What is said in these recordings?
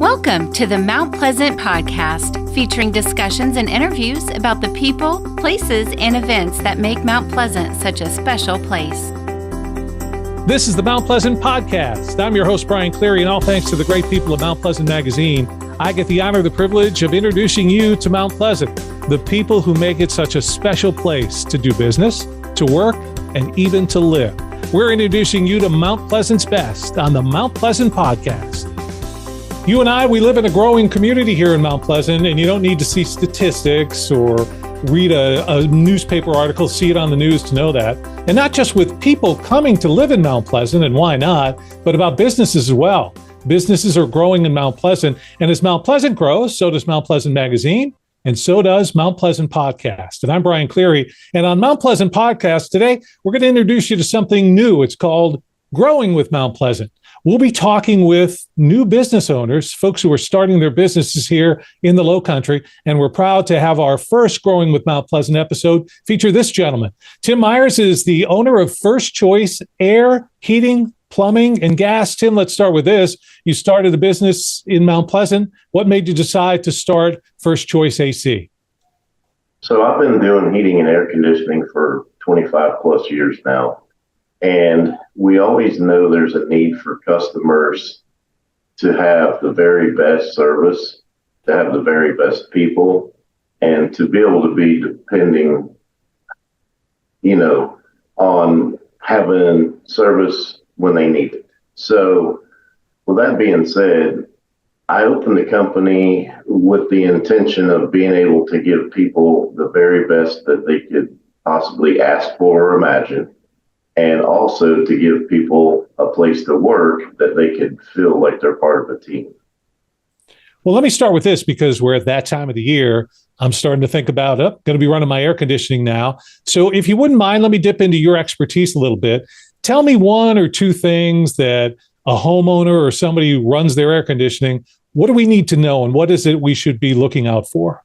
Welcome to the Mount Pleasant Podcast, featuring discussions and interviews about the people, places, and events that make Mount Pleasant such a special place. This is the Mount Pleasant Podcast. I'm your host, Brian Cleary, and all thanks to the great people of Mount Pleasant Magazine, I get the honor and the privilege of introducing you to Mount Pleasant, the people who make it such a special place to do business, to work, and even to live. We're introducing you to Mount Pleasant's best on the Mount Pleasant Podcast. You and I, we live in a growing community here in Mount Pleasant, and you don't need to see statistics or read a newspaper article, see it on the news to know that. And not just with people coming to live in Mount Pleasant, and why not, but about businesses as well. Businesses are growing in Mount Pleasant, and as Mount Pleasant grows, so does Mount Pleasant Magazine, and so does Mount Pleasant Podcast. And I'm Brian Cleary, and on Mount Pleasant Podcast today, we're going to introduce you to something new. It's called Growing with Mount Pleasant. We'll be talking with new business owners, folks who are starting their businesses here in the Lowcountry, and we're proud to have our first Growing with Mount Pleasant episode feature this gentleman. Tim Myers is the owner of First Choice Air, Heating, Plumbing, and Gas. Tim, let's start with this. You started a business in Mount Pleasant. What made you decide to start First Choice AC? So I've been doing heating and air conditioning for 25 plus years now. And we always know there's a need for customers to have the very best service, to have the very best people, and to be able to be depending, on having service when they need it. So with that being said, I opened the company with the intention of being able to give people the very best that they could possibly ask for or imagine, and also to give people a place to work that they could feel like they're part of a team. Well, let me start with this because we're at that time of the year. I'm starting to think about, going to be running my air conditioning now. So if you wouldn't mind, let me dip into your expertise a little bit. Tell me one or two things that a homeowner or somebody who runs their air conditioning, what do we need to know and what is it we should be looking out for?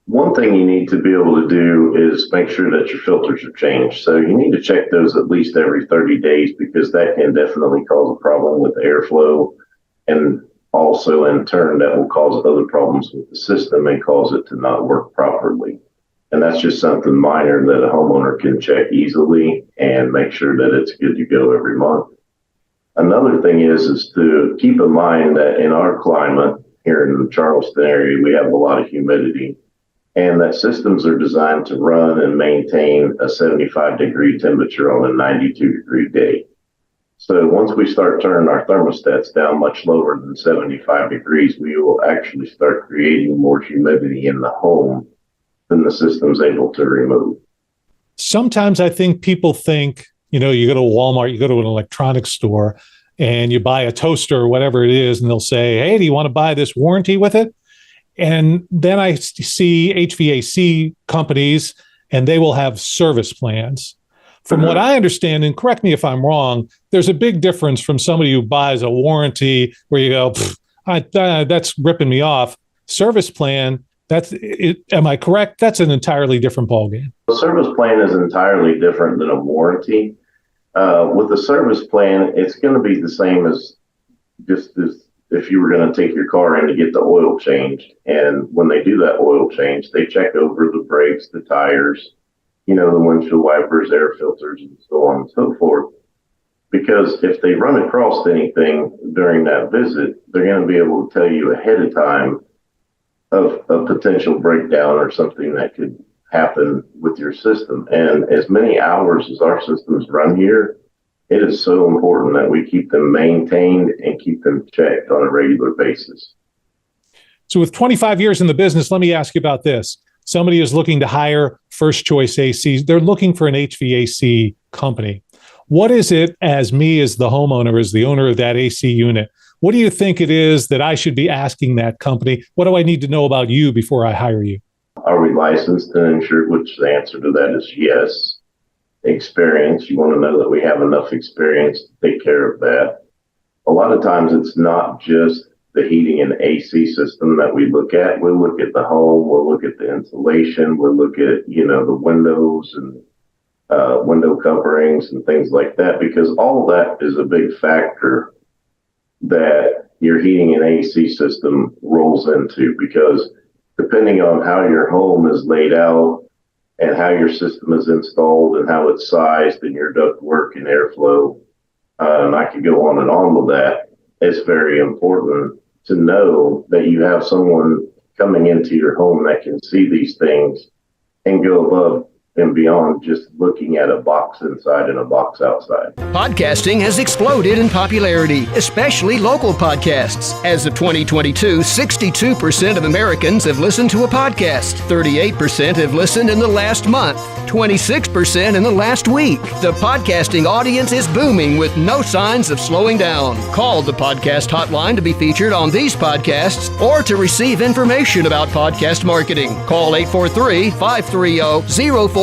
One thing you need to be able to do is make sure that your filters are changed. So you need to check those at least every 30 days because that can definitely cause a problem with airflow. And also in turn, that will cause other problems with the system and cause it to not work properly. And that's just something minor that a homeowner can check easily and make sure that it's good to go every month. Another thing is to keep in mind that in our climate here in the Charleston area, we have a lot of humidity. And that systems are designed to run and maintain a 75-degree temperature on a 92-degree day. So once we start turning our thermostats down much lower than 75 degrees, we will actually start creating more humidity in the home than the system's able to remove. Sometimes I think people think, you go to Walmart, you go to an electronics store, and you buy a toaster or whatever it is, and they'll say, hey, do you want to buy this warranty with it? And then I see HVAC companies, and they will have service plans. From what I understand, and correct me if I'm wrong, there's a big difference from somebody who buys a warranty where you go, that's ripping me off. Service plan, that's it. Am I correct? That's an entirely different ballgame. The service plan is entirely different than a warranty. With the service plan, it's going to be the same as just as if you were going to take your car in to get the oil changed. And when they do that oil change, they check over the brakes, the tires, the windshield wipers, air filters, and so on and so forth. Because if they run across anything during that visit, they're going to be able to tell you ahead of time of a potential breakdown or something that could happen with your system. And as many hours as our systems run here, it is so important that we keep them maintained and keep them checked on a regular basis. So with 25 years in the business, let me ask you about this. Somebody is looking to hire First Choice AC. They're looking for an HVAC company. What is it, as me as the homeowner, as the owner of that AC unit, what do you think it is that I should be asking that company? What do I need to know about you before I hire you? Are we licensed and insured? Which the answer to that is yes. Experience, you want to know that we have enough experience to take care of that. A lot of times it's not just the heating and AC system that we look at. We'll look at the home, we'll look at the insulation, we'll look at, the windows and window coverings and things like that, because all of that is a big factor that your your heating and AC system rolls into, because depending on how your home is laid out and how your system is installed and how it's sized and your ductwork and airflow, and I could go on and on with that, it's very important to know that you have someone coming into your home that can see these things and go above and beyond just looking at a box inside and a box outside. Podcasting has exploded in popularity, especially local podcasts. As of 2022, 62% of Americans have listened to a podcast. 38% have listened in the last month. 26% in the last week. The podcasting audience is booming with no signs of slowing down. Call the podcast hotline to be featured on these podcasts or to receive information about podcast marketing. Call 843-530-0403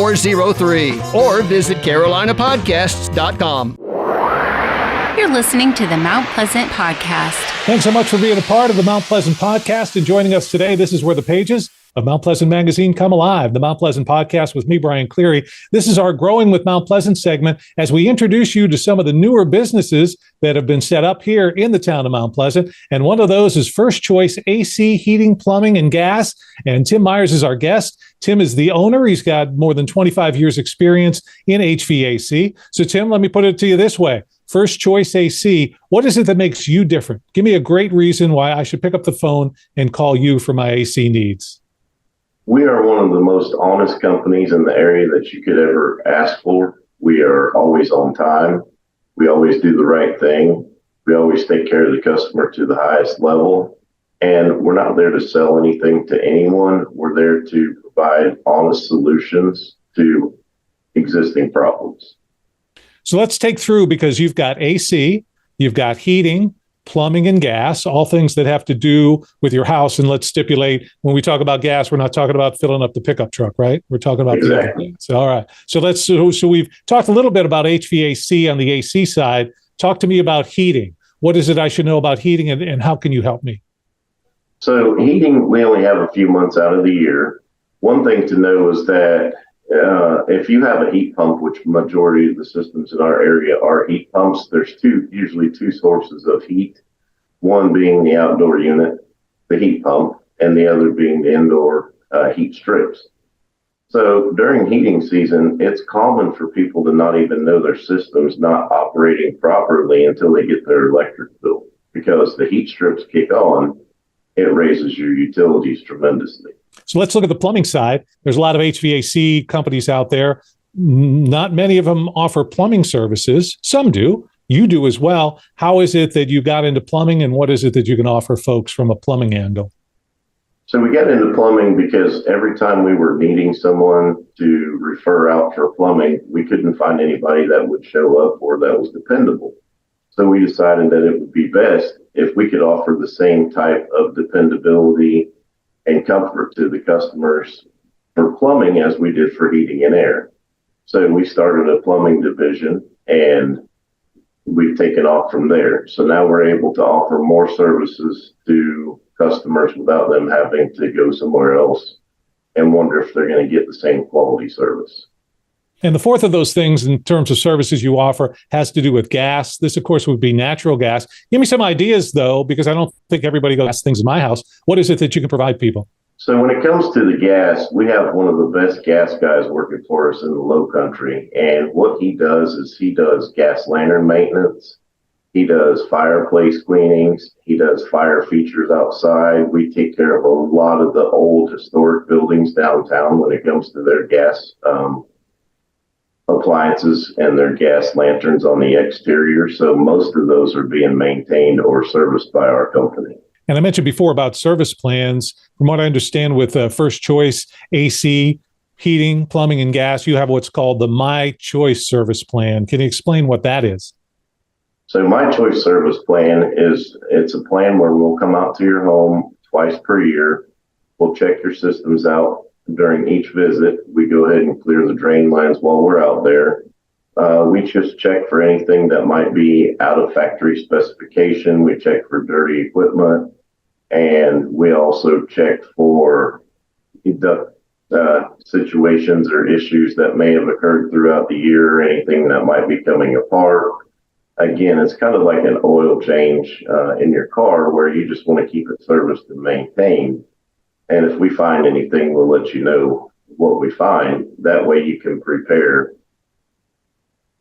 or visit carolinapodcasts.com. You're listening to the Mount Pleasant Podcast. Thanks so much for being a part of the Mount Pleasant Podcast and joining us today. This is where the pages of Mount Pleasant Magazine come alive. The Mount Pleasant Podcast with me, Brian Cleary. This is our Growing with Mount Pleasant segment as we introduce you to some of the newer businesses that have been set up here in the town of Mount Pleasant. And one of those is First Choice AC, Heating, Plumbing, and Gas. And Tim Myers is our guest. Tim is the owner. He's got more than 25 years experience in HVAC. So Tim, let me put it to you this way. First Choice AC, what is it that makes you different? Give me a great reason why I should pick up the phone and call you for my AC needs. We are one of the most honest companies in the area that you could ever ask for. We are always on time. We always do the right thing. We always take care of the customer to the highest level. And we're not there to sell anything to anyone. We're there to provide honest solutions to existing problems. So let's take through, because you've got AC, you've got heating, plumbing, and gas, all things that have to do with your house. And let's stipulate, when we talk about gas, we're not talking about filling up the pickup truck, right? We're talking about exactly. So, all right. So we've talked a little bit about HVAC on the AC side. Talk to me about heating. What is it I should know about heating, and how can you help me? So heating, we only have a few months out of the year. One thing to know is that if you have a heat pump, which majority of the systems in our area are heat pumps, there's usually two sources of heat. One being the outdoor unit, the heat pump, and the other being the indoor heat strips. So during heating season, it's common for people to not even know their system's not operating properly until they get their electric bill, because the heat strips kick on, it raises your utilities tremendously. So let's look at the plumbing side. There's a lot of HVAC companies out there. Not many of them offer plumbing services. Some do. You do as well. How is it that you got into plumbing, and what is it that you can offer folks from a plumbing angle? So we got into plumbing because every time we were needing someone to refer out for plumbing, we couldn't find anybody that would show up or that was dependable. So we decided that it would be best if we could offer the same type of dependability and comfort to the customers for plumbing as we did for heating and air. So we started a plumbing division, and we've taken off from there. So now we're able to offer more services to customers without them having to go somewhere else and wonder if they're going to get the same quality service. And the fourth of those things in terms of services you offer has to do with gas. This, of course, would be natural gas. Give me some ideas, though, because I don't think everybody goes things in my house. What is it that you can provide people? So when it comes to the gas, we have one of the best gas guys working for us in the Low Country. And what he does is he does gas lantern maintenance. He does fireplace cleanings. He does fire features outside. We take care of a lot of the old historic buildings downtown when it comes to their gas appliances and their gas lanterns on the exterior. So most of those are being maintained or serviced by our company. And I mentioned before about service plans. From what I understand with First Choice AC, heating, plumbing, and gas, you have what's called the My Choice service plan. Can you explain what that is? So My Choice service plan it's a plan where we'll come out to your home twice per year. We'll check your systems out. During each visit, we go ahead and clear the drain lines while we're out there. We just check for anything that might be out of factory specification. We check for dirty equipment, and we also check for duct situations or issues that may have occurred throughout the year, or anything that might be coming apart. again, it's kind of like an oil change in your car where you just want to keep it serviced and maintained. And if we find anything, we'll let you know what we find. That way you can prepare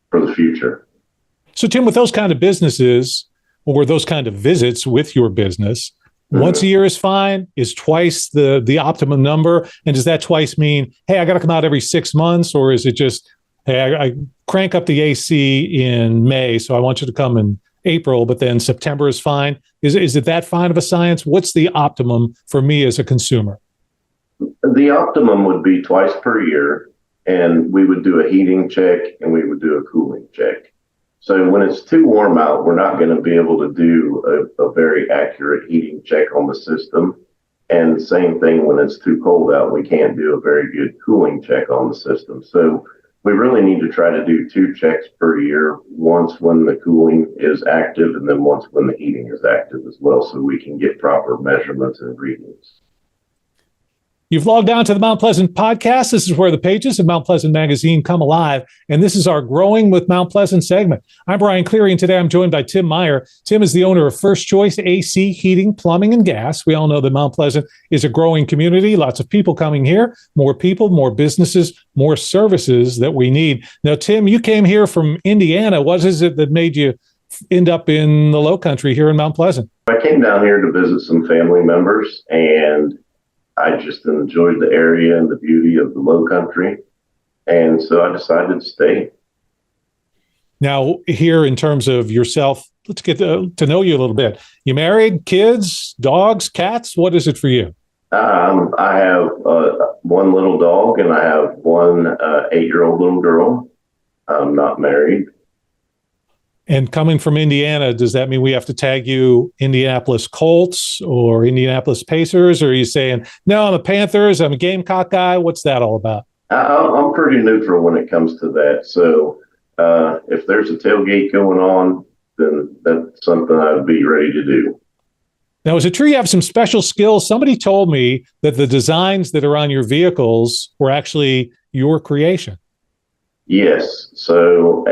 for the future. So, Tim, with those kind of businesses or those kind of visits with your business, once a year is fine? Is twice the optimum number? And does that twice mean, hey, I got to come out every 6 months? Or is it just, hey, I crank up the AC in May, so I want you to come in April, but then September is fine? Is it that fine of a science? What's the optimum for me as a consumer? The optimum would be twice per year, and we would do a heating check and we would do a cooling check. So when it's too warm out, we're not going to be able to do a very accurate heating check on the system. And same thing when it's too cold out, we can't do a very good cooling check on the system. So we really need to try to do 2 checks per year, once when the cooling is active and then once when the heating is active as well, so we can get proper measurements and readings. You've logged on to the Mount Pleasant podcast. This is where the pages of Mount Pleasant Magazine come alive, and this is our Growing with Mount Pleasant segment. I'm Brian Cleary, and today I'm joined by Tim Meyer. Tim is the owner of First Choice AC, Heating, Plumbing, and Gas. We all know that Mount Pleasant is a growing community, lots of people coming here, more people, more businesses, more services that we need. Now, Tim, you came here from Indiana. What is it that made you end up in the Lowcountry here in Mount Pleasant? I came down here to visit some family members, and I just enjoyed the area and the beauty of the Lowcountry. And so I decided to stay. Now, here in terms of yourself, let's get to know you a little bit. You married, kids, dogs, cats? What is it for you? I have one little dog, and I have one 8-year-old little girl. I'm not married. And coming from Indiana, does that mean we have to tag you Indianapolis Colts or Indianapolis Pacers? Or are you saying, no, I'm a Panthers, I'm a Gamecock guy? What's that all about? I'm pretty neutral when it comes to that. So if there's a tailgate going on, then that's something I'd be ready to do. Now, is it true you have some special skills? Somebody told me that the designs that are on your vehicles were actually your creation. Yes. So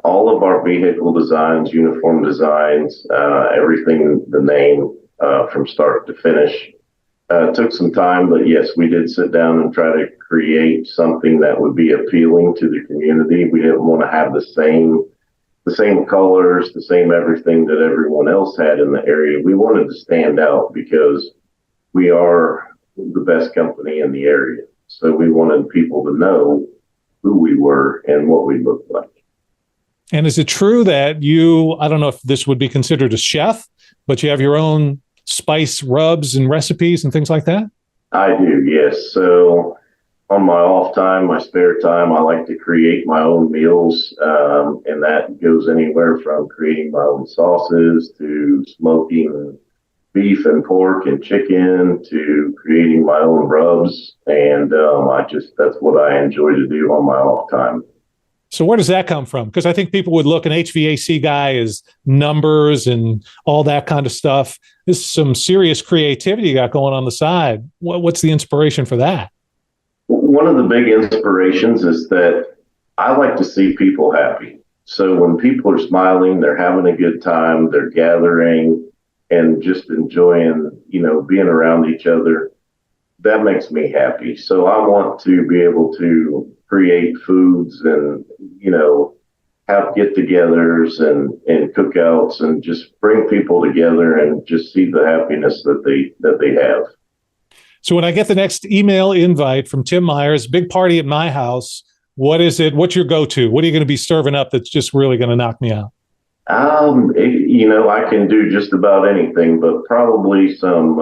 all of our vehicle designs, uniform designs, everything, the name from start to finish, took some time. But yes, we did sit down and try to create something that would be appealing to the community. We didn't want to have the same colors, the same everything that everyone else had in the area. We wanted to stand out because we are the best company in the area. So we wanted people to know who we were and what we looked like. And is it true that you, I don't know if this would be considered a chef, but you have your own spice rubs and recipes and things like that? I do, yes. So on my off time, my spare time, I like to create my own meals. And that goes anywhere from creating my own sauces to smoking beef and pork and chicken to creating my own rubs. And that's what I enjoy to do on my off time. So where does that come from? Because I think people would look, an HVAC guy is numbers and all that kind of stuff. This is some serious creativity you got going on the side. What's the inspiration for that? One of the big inspirations is that I like to see people happy. So when people are smiling, they're having a good time, they're gathering and just enjoying, being around each other, that makes me happy. So I want to be able to create foods and, have get-togethers and cookouts and just bring people together and just see the happiness that they have. So when I get the next email invite from Tim Myers, big party at my house, what is it? What's your go-to? What are you going to be serving up that's just really going to knock me out? I can do just about anything, but probably some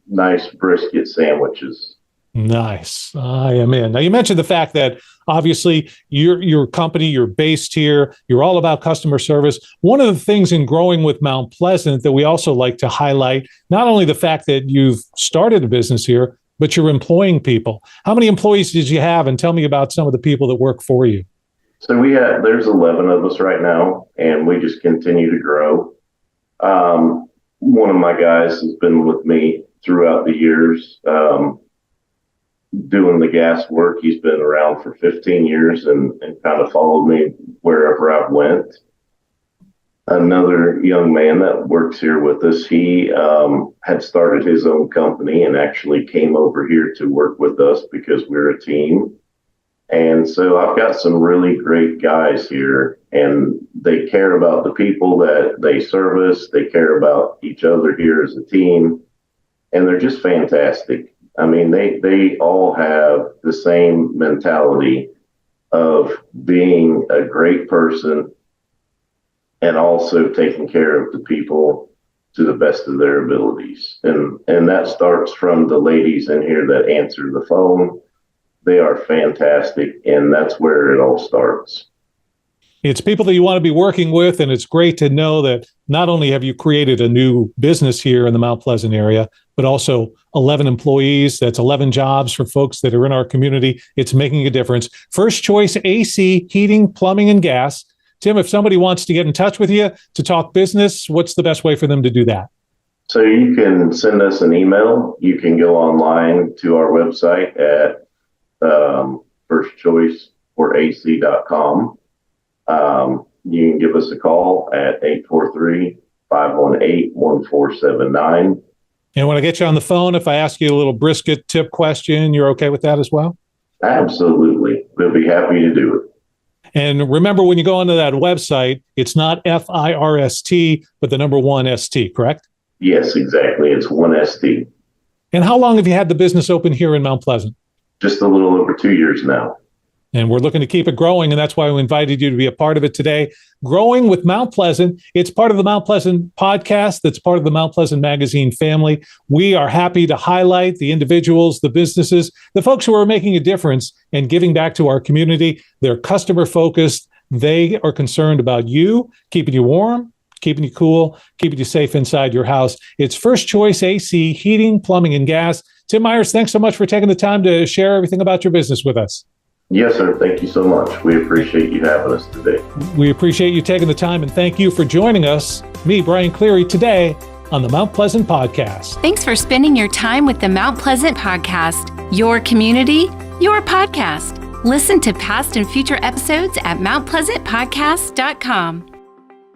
nice brisket sandwiches. Nice. I am in. Now, you mentioned the fact that obviously your company, you're based here, you're all about customer service. One of the things in growing with Mount Pleasant that we also like to highlight, not only the fact that you've started a business here, but you're employing people. How many employees did you have? And tell me about some of the people that work for you. So there's 11 of us right now, and we just continue to grow. One of my guys has been with me throughout the years, doing the gas work. He's been around for 15 years and kind of followed me wherever I went. another young man that works here with us. He had started his own company and actually came over here to work with us because we're a team. And so I've got some really great guys here, and they care about the people that they service. They care about each other here as a team, and they're just fantastic. I mean, they all have the same mentality of being a great person and also taking care of the people to the best of their abilities. And that starts from the ladies in here that answer the phone. They are fantastic, and that's where it all starts. It's people that you want to be working with, and it's great to know that not only have you created a new business here in the Mount Pleasant area, but also 11 employees. That's 11 jobs for folks that are in our community. It's making a difference. First Choice AC, heating, plumbing, and gas. Tim, if somebody wants to get in touch with you to talk business, what's the best way for them to do that? So you can send us an email. You can go online to our website at firstchoiceforac.com. You can give us a call at 843-518-1479. And when I get you on the phone, if I ask you a little brisket tip question, you're okay with that as well? Absolutely. We'll be happy to do it. And remember, when you go onto that website, it's not FIRST, but the number 1 ST, correct? Yes, exactly. It's 1 ST. And how long have you had the business open here in Mount Pleasant? Just a little over 2 years now. And we're looking to keep it growing, and that's why we invited you to be a part of it today. Growing with Mount Pleasant. It's part of the Mount Pleasant podcast. That's part of the Mount Pleasant Magazine family. We are happy to highlight the individuals, the businesses, the folks who are making a difference and giving back to our community. They're customer focused. They are concerned about you, keeping you warm, keeping you cool, keeping you safe inside your house. It's First Choice AC, heating, plumbing, and gas. Tim Myers, thanks so much for taking the time to share everything about your business with us. Yes, sir. Thank you so much. We appreciate you having us today. We appreciate you taking the time, and thank you for joining us, me, Brian Cleary, today on the Mount Pleasant Podcast. Thanks for spending your time with the Mount Pleasant Podcast, your community, your podcast. Listen to past and future episodes at mountpleasantpodcast.com.